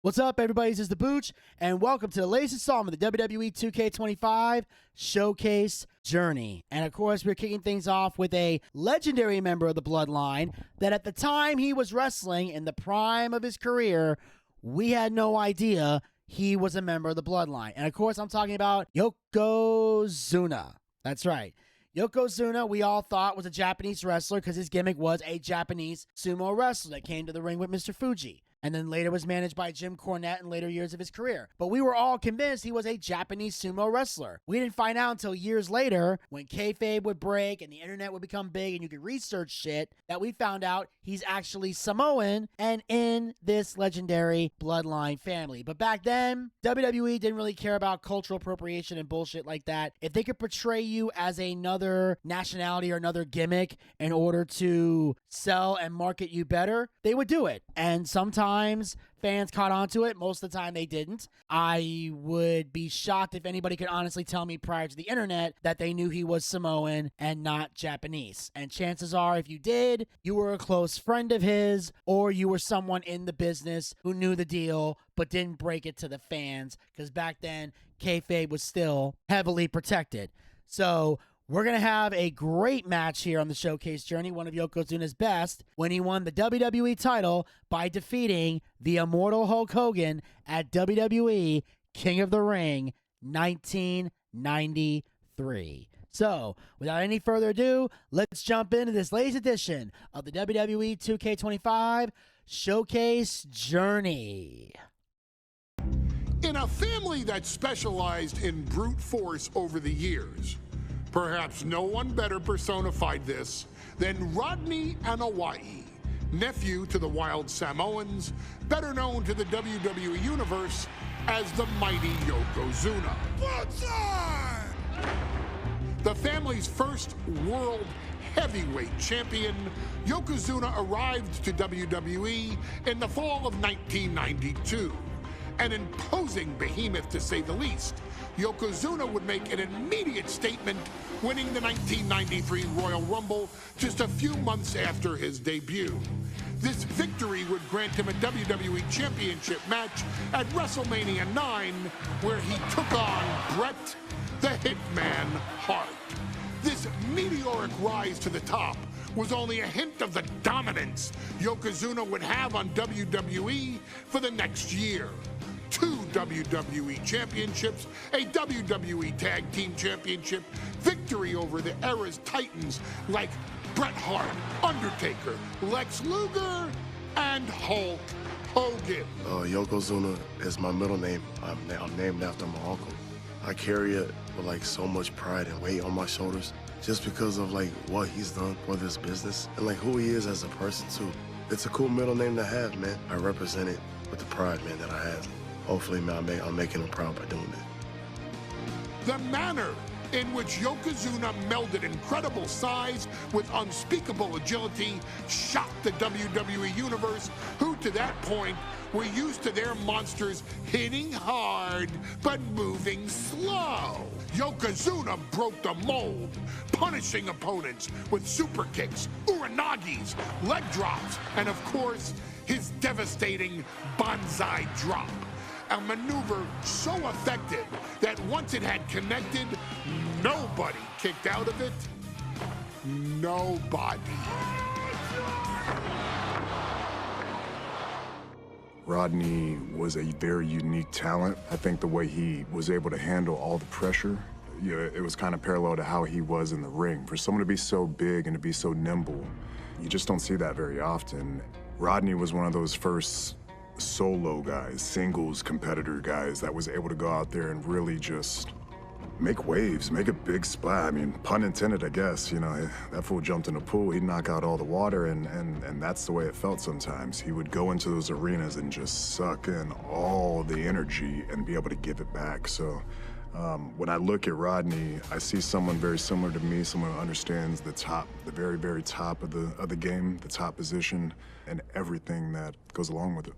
What's up, everybody? This is the Booch, and welcome to the latest installment of the WWE 2K25 Showcase Journey. And of course, we're kicking things off with a legendary member of the Bloodline that at the time he was wrestling in the prime of his career, we had no idea he was a member of the Bloodline. And of course, I'm talking about Yokozuna. That's right. Yokozuna, we all thought was a Japanese wrestler because his gimmick was a Japanese sumo wrestler that came to the ring with Mr. Fuji, and then later was managed by Jim Cornette in later years of his career. But we were all convinced he was a Japanese sumo wrestler. We didn't find out until years later, when kayfabe would break and the internet would become big and you could research shit, that we found out he's actually Samoan and in this legendary Bloodline family. But back then, WWE didn't really care about cultural appropriation and bullshit like that. If they could portray you as another nationality or another gimmick in order to sell and market you better, they would do it. And sometimes fans caught on to it. Most of the time they didn't. I would be shocked if anybody could honestly tell me prior to the internet that they knew he was Samoan and not Japanese. And chances are, if you did, you were a close friend of his, or you were someone in the business who knew the deal but didn't break it to the fans, because back then kayfabe was still heavily protected. So we're going to have a great match here on the Showcase Journey, one of Yokozuna's best, when he won the WWE title by defeating the immortal Hulk Hogan at WWE King of the Ring 1993. So, without any further ado, let's jump into this latest edition of the WWE 2K25 Showcase Journey. In a family that specialized in brute force over the years, perhaps no one better personified this than Rodney and Wwe, nephew to the Wild Samoans, better known to the WWE Universe as the mighty Yokozuna. The family's first world heavyweight champion, Yokozuna arrived to WWE in the fall of 1992. An imposing behemoth, to say the least, Yokozuna would make an immediate statement, winning the 1993 Royal Rumble just a few months after his debut. This victory would grant him a WWE Championship match at WrestleMania 9, where he took on Bret the Hitman Hart. This meteoric rise to the top was only a hint of the dominance Yokozuna would have on WWE for the next year. 2 WWE championships, a WWE Tag Team Championship, victory over the era's titans like Bret Hart, Undertaker, Lex Luger, and Hulk Hogan. Yokozuna is my middle name. I'm named after my uncle. I carry it with so much pride and weight on my shoulders just because of what he's done for this business and who he is as a person too. It's a cool middle name to have, man. I represent it with the pride, man, that I have. Hopefully, man, I'm making him proud by doing it. The manner in which Yokozuna melded incredible size with unspeakable agility shocked the WWE Universe, who to that point were used to their monsters hitting hard but moving slow. Yokozuna broke the mold, punishing opponents with super kicks, uranagis, leg drops, and of course, his devastating banzai drop. A maneuver so effective that once it had connected, nobody kicked out of it. Nobody. Rodney was a very unique talent. I think the way he was able to handle all the pressure, it was kind of parallel to how he was in the ring. For someone to be so big and to be so nimble, you just don't see that very often. Rodney was one of those first solo guys, singles competitor guys that was able to go out there and really just make waves, make a big splash. I mean, pun intended, I guess. That fool jumped in a pool, he'd knock out all the water, and that's the way it felt sometimes. He would go into those arenas and just suck in all the energy and be able to give it back. So when I look at Rodney, I see someone very similar to me, someone who understands the very, very top of the game, the top position, and everything that goes along with it.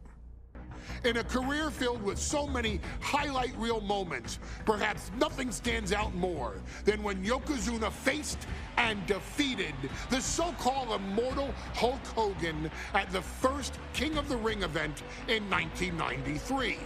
In a career filled with so many highlight reel moments, perhaps nothing stands out more than when Yokozuna faced and defeated the so-called immortal Hulk Hogan at the first King of the Ring event in 1993.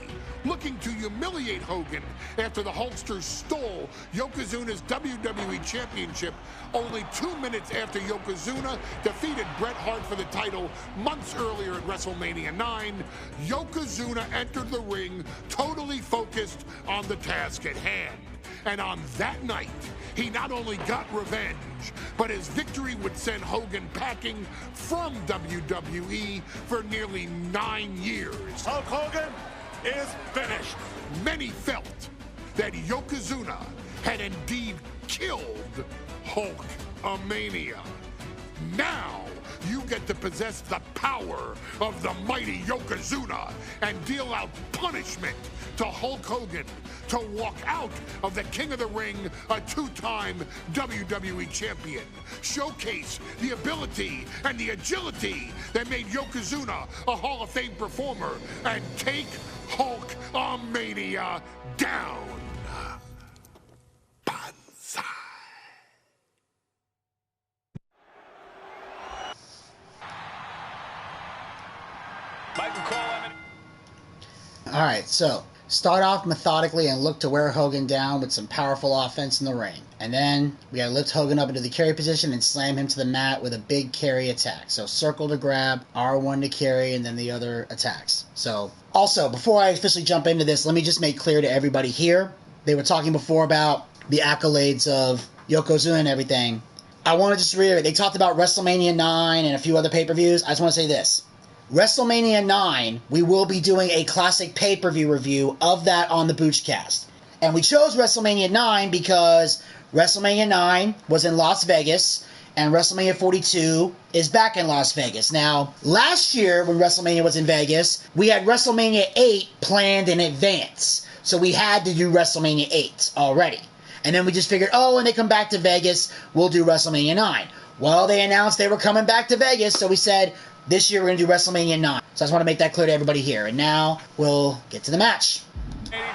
Looking to humiliate Hogan after the Hulkster stole Yokozuna's WWE Championship only 2 minutes after Yokozuna defeated Bret Hart for the title months earlier at WrestleMania 9, Yokozuna entered the ring totally focused on the task at hand. And on that night, he not only got revenge, but his victory would send Hogan packing from WWE for nearly 9 years. Hulk Hogan is finished. Many felt that Yokozuna had indeed killed Hulkamania. Now, you get to possess the power of the mighty Yokozuna and deal out punishment to Hulk Hogan to walk out of the King of the Ring, a 2-time WWE champion. Showcase the ability and the agility that made Yokozuna a Hall of Fame performer and take Hulkamania down. Banzai. All right, so start off methodically and look to wear Hogan down with some powerful offense in the ring. And then we got to lift Hogan up into the carry position and slam him to the mat with a big carry attack. So circle to grab, R1 to carry, and then the other attacks. So also, before I officially jump into this, let me just make clear to everybody here. They were talking before about the accolades of Yokozuna and everything. I want to just reiterate, they talked about WrestleMania 9 and a few other pay-per-views. I just want to say this. WrestleMania 9, we will be doing a classic pay-per-view review of that on the Boochcast. And we chose WrestleMania 9 because WrestleMania 9 was in Las Vegas, and WrestleMania 42 is back in Las Vegas. Now, last year when WrestleMania was in Vegas, we had WrestleMania 8 planned in advance. So we had to do WrestleMania 8 already. And then we just figured, oh, when they come back to Vegas, we'll do WrestleMania 9. Well, they announced they were coming back to Vegas, so we said, this year we're going to do WrestleMania 9. So I just want to make that clear to everybody here. And now we'll get to the match.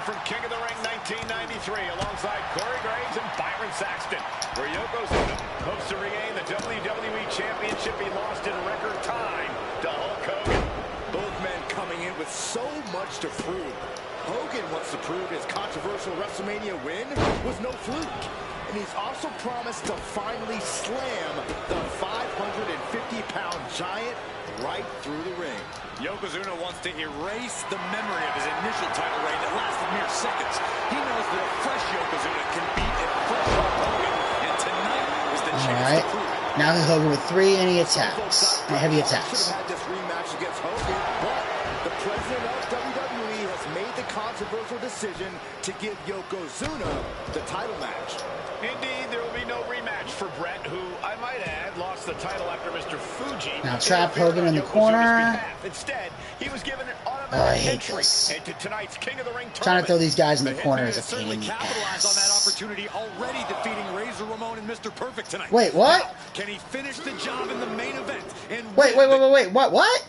From King of the Ring 1993, alongside Corey Graves and Byron Saxton, where Yokozuna hopes to regain the WWE Championship he lost in record time to Hulk Hogan. Both men coming in with so much to prove. Hogan wants to prove his controversial WrestleMania win was no fluke. And he's also promised to finally slam the 550-pound giant right through the ring. Yokozuna wants to erase the memory of his initial title reign that lasted mere seconds. He knows that a fresh Yokozuna can beat a fresh Hulk Hogan, and tonight is the chance to prove it. Now he's Hogan with 3 any attacks, heavy attacks. Should have had this rematch against Hogan, but the president of WWE has made the controversial decision to give Yokozuna the title match. Indeed, there will be no rematch for Bret, who, I might add, lost the title after Mr. Fuji. Now trap Hogan in the corner. Instead, he was given an automatic entry into tonight's King of the Ring tournament. Trying to throw these guys in the corner is a pain in the capitalized on that ass. opportunity, already defeating Razor Ramon and Mr. Perfect tonight. Wait, what? Now, can he finish the job in the main event? And Wait, what?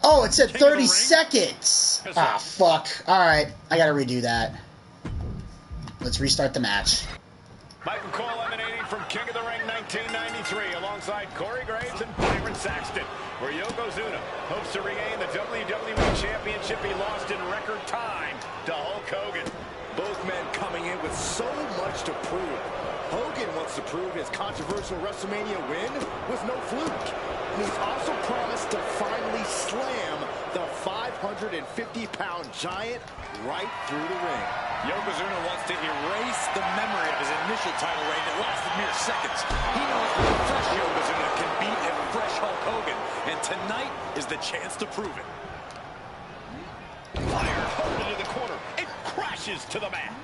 Oh, it said 30 seconds. Ah, fuck. Alright, I gotta redo that. Let's restart the match. Michael Cole emanating from King of the Ring 1993 alongside Corey Graves and Byron Saxton, where Yokozuna hopes to regain the WWE Championship he lost in record time to Hulk Hogan. Both men coming in with so much to prove. Hogan wants to prove his controversial WrestleMania win was no fluke. And he's also promised to finally slam the 550-pound giant right through the ring. Yokozuna wants to erase the memory of his initial title reign that lasted mere seconds. He knows that a fresh Yokozuna can beat a fresh Hulk Hogan, and tonight is the chance to prove it. Fired Hogan into the corner. It crashes to the mat.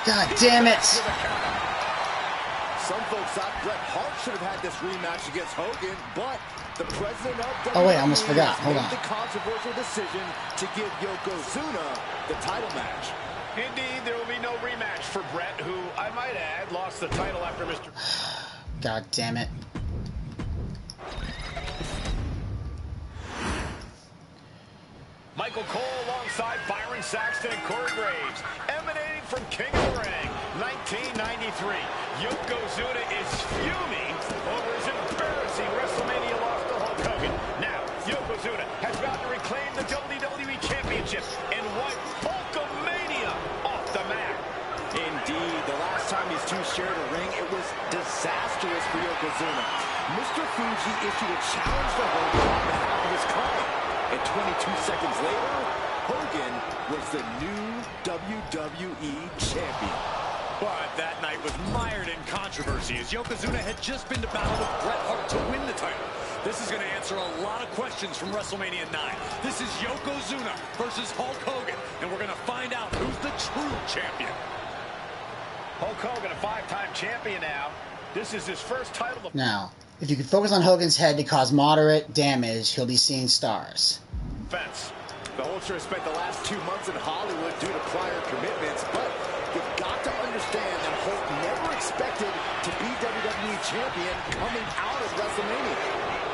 God damn it. Some folks thought Bret Hart should have had this rematch against Hogan, but the president of WWE Oh wait, I almost forgot. Hold made on. the controversial decision to give Yokozuna the title match. Indeed, there will be no rematch for Brett, who, I might add, lost the title after Mr. God damn it. Michael Cole alongside Byron Saxton and Corey Graves, emanating from King of the Ring, 1993. Yokozuna is fuming over his embarrassing WrestleMania loss to Hulk Hogan. Now, Yokozuna has vowed to reclaim the WWE Championship and wipe Hulkamania off the map. Indeed, the last time these two shared a ring, it was disastrous for Yokozuna. Mr. Fuji issued a challenge to Hogan on behalf of his client. And 22 seconds later, Hogan was the new WWE Champion. But that night was mired in controversy as Yokozuna had just been to battle with Bret Hart to win the title. This is going to answer a lot of questions from WrestleMania 9. This is Yokozuna versus Hulk Hogan, and we're going to find out who's the true champion. Hulk Hogan, a 5-time champion now. This is his first title. Now, if you could focus on Hogan's head to cause moderate damage, he'll be seeing stars. Fence. The Hulkster has spent the last 2 months in Hollywood due to prior commitments, but you've got to understand that Hulk never expected to be WWE Champion coming out of WrestleMania.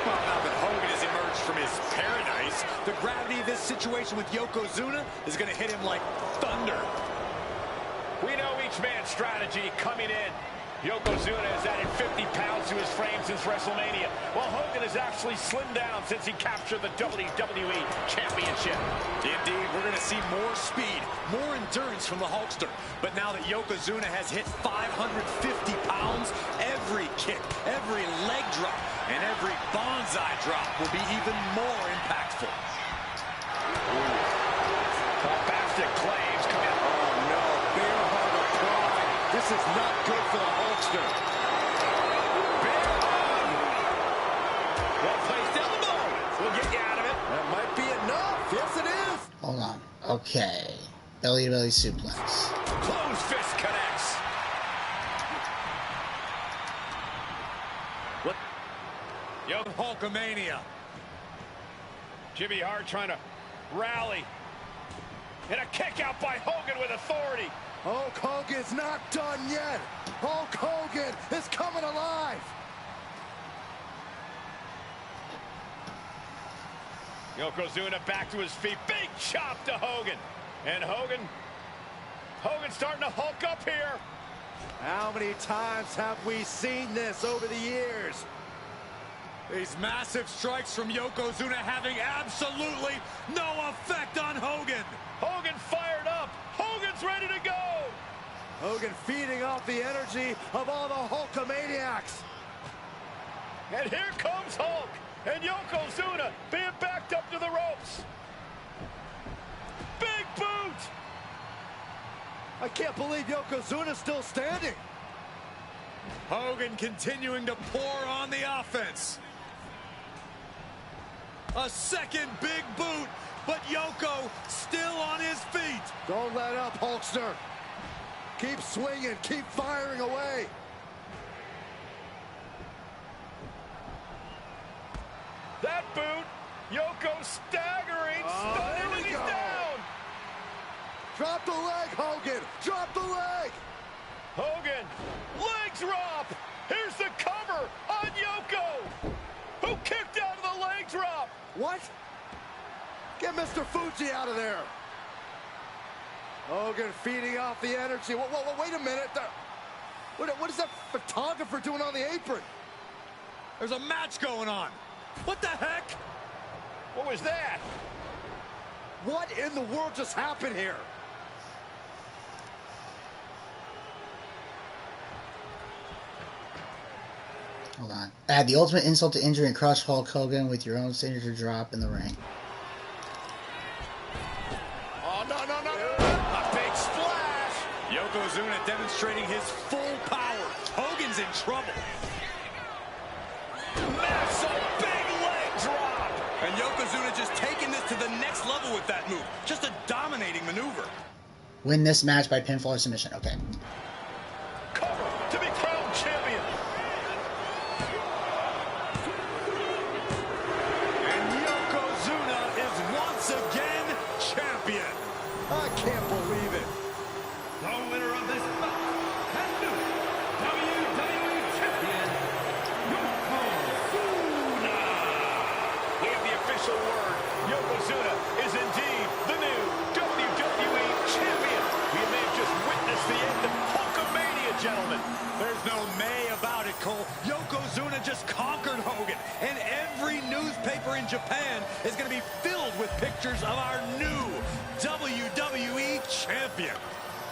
Well, now that Hogan has emerged from his paradise, the gravity of this situation with Yokozuna is going to hit him like thunder. We know each man's strategy coming in. Yokozuna has added 50 pounds to his frame since WrestleMania, while Hogan has actually slimmed down since he captured the WWE Championship. Indeed, we're going to see more speed, more endurance from the Hulkster. But now that Yokozuna has hit 550 pounds, every kick, every leg drop, and every bonsai drop will be even more impactful. Bombastic claims coming out. Oh no, bear hug of pride. This is not good for the Hulkster. Bear hug. Well placed elbow. We'll get you out of it. That might be enough. Yes, it is. Hold on. Okay. Belly-to-belly suplex. Closed fist connects. What? Yo, Hulkamania. Jimmy Hart trying to rally. And a kick out by Hogan with authority. Hulk Hogan's not done yet. Hulk Hogan is coming alive. Yokozuna back to his feet. Big chop to Hogan. And Hogan's starting to hulk up here. How many times have we seen this over the years? These massive strikes from Yokozuna having absolutely no effect on Hogan. Hogan fired up. Hogan's ready to go. Hogan feeding off the energy of all the Hulkamaniacs. And here comes Hulk. And Yokozuna being backed up to the ropes. Big boot. I can't believe Yokozuna's still standing. Hogan continuing to pour on the offense. A second big boot, but Yoko still on his feet. Don't let up, Hulkster. Keep swinging, keep firing away. That boot, Yoko staggering, stunning, and he's down. Drop the leg, Hogan. Drop the leg. Hogan, leg drop. Here's the cover on Yoko, who kicked out of the leg drop. What? Get Mr. Fuji out of there. Hogan feeding off the energy. Whoa, wait a minute. What is that photographer doing on the apron? There's a match going on. What the heck? What was that? What in the world just happened here? Hold on. Add the ultimate insult to injury and crush Hulk Hogan with your own signature drop in the ring. Oh, no. A big splash. Yokozuna demonstrating his full power. Hogan's in trouble. Massive big leg drop. And Yokozuna just taking this to the next level with that move. Just a dominating maneuver. Win this match by pinfall or submission. Okay. Cover to be crowned champion. And Yokozuna is once again champion. I can't believe it. Cole. Yokozuna just conquered Hogan, and every newspaper in Japan is going to be filled with pictures of our new WWE champion.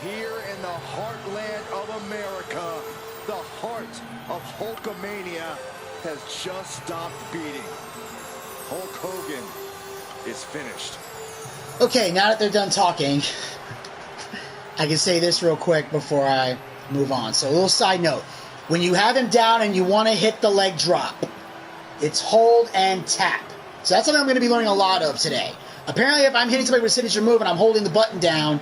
Here in the heartland of America, the heart of Hulkamania has just stopped beating. Hulk Hogan is finished. Okay, now that they're done talking, I can say this real quick before I move on. So a little side note. When you have him down and you want to hit the leg drop, it's hold and tap. So that's something I'm going to be learning a lot of today. Apparently, if I'm hitting somebody with a signature move and I'm holding the button down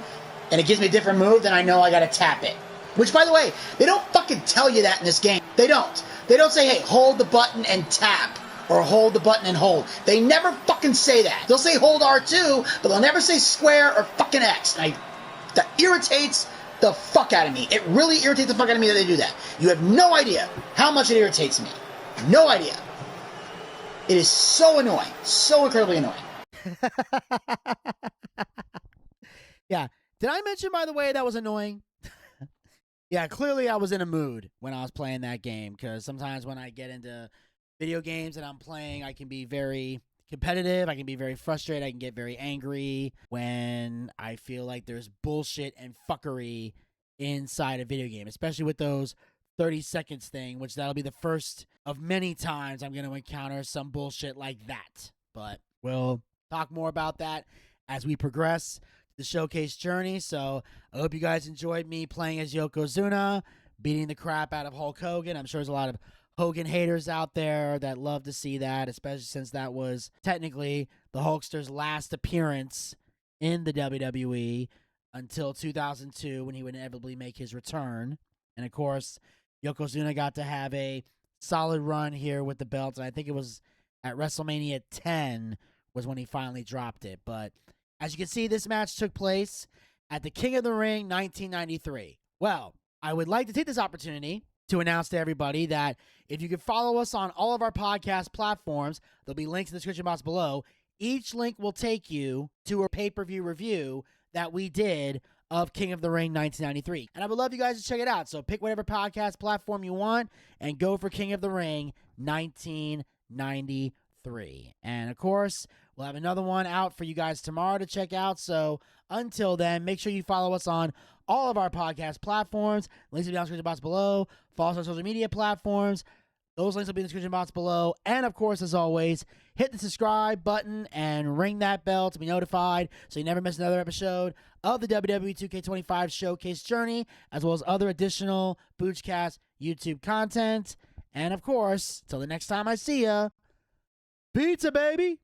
and it gives me a different move, then I know I got to tap it. Which, by the way, they don't fucking tell you that in this game. They don't. They don't say, hey, hold the button and tap. Or hold the button and hold. They never fucking say that. They'll say hold R2, but they'll never say square or fucking X. And that irritates the fuck out of me. It really irritates the fuck out of me that they do that. You have no idea how much it irritates me. No idea. It is so annoying. So incredibly annoying. Yeah. Did I mention, by the way, that was annoying? Yeah, clearly I was in a mood when I was playing that game, because sometimes when I get into video games that I'm playing, I can be very competitive, I can be very frustrated, I can get very angry when I feel like there's bullshit and fuckery inside a video game, especially with those 30 seconds thing, which that'll be the first of many times I'm going to encounter some bullshit like that. But we'll talk more about that as we progress the showcase journey. So I hope you guys enjoyed me playing as Yokozuna, beating the crap out of Hulk Hogan. I'm sure there's a lot of Hogan haters out there that love to see that, especially since that was technically the Hulkster's last appearance in the WWE until 2002, when he would inevitably make his return. And of course, Yokozuna got to have a solid run here with the belt, and I think it was at WrestleMania 10 was when he finally dropped it. But as you can see, this match took place at the King of the Ring 1993. Well, I would like to take this opportunity to announce to everybody that if you can follow us on all of our podcast platforms, there'll be links in the description box below. Each link will take you to a pay-per-view review that we did of King of the Ring 1993. And I would love you guys to check it out. So pick whatever podcast platform you want and go for King of the Ring 1993. And of course, we'll have another one out for you guys tomorrow to check out. So until then, make sure you follow us on all of our podcast platforms. Links will be down in the description box below. Follow us on social media platforms. Those links will be in the description box below. And of course, as always, hit the subscribe button and ring that bell to be notified so you never miss another episode of the WWE 2K25 Showcase Journey, as well as other additional Boochcast YouTube content. And of course, till the next time I see ya, pizza, baby!